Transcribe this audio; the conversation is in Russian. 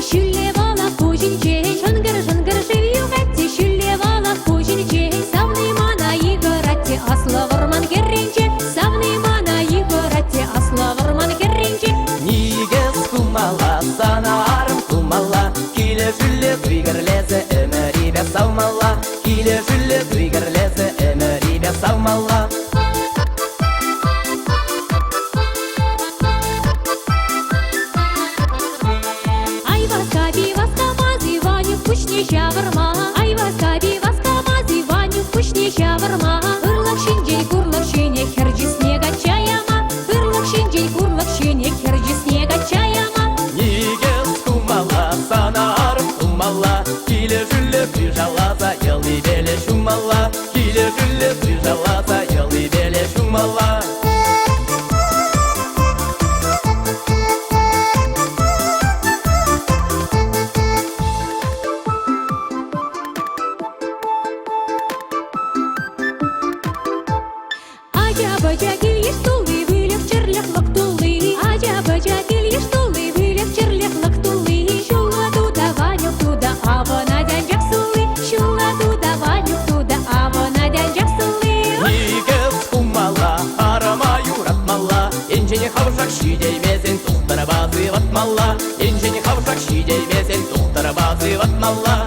шүлле бала кузинче, шынгыр живью гатте, шүлле бала кузинче, савны мана игоратте, асла варман керринче, савны мана игоратте, асла варман керринче. Нигез кумала, санарым кумала, киле шүлле куйгырлезе, эмерибе савмала, киле шүлле куйгырлезе, эмерибе савмала. Вкуснее шаварма, айваска биваска мази, Ваню вкуснее шаварма. Ырлак шиндей, курлак шине, херджи снега чаяма. Ырлак шиндей, курлак шине, херджи снега чаяма. Нигез кумала, санарым кумала, киле жүлле кыжаласа, елы беле шумала, киле жүлле кыжаласа, елы беле шумала. Аджа-баджа кильеш тулы, вылек черлях лактулы. Аджа-баджа кильеш тулы, вылек черлях лактулы. Шула туда, Ваню туда, ава надян жаксулы. Шула туда, Ваню туда, ава надян жаксулы. Нигез кумала, арамаю ратмала, энжене хавшак шидей бесен тухтара базы ватмала, энжене хавшак шидей бесен тухтара базы ватмала.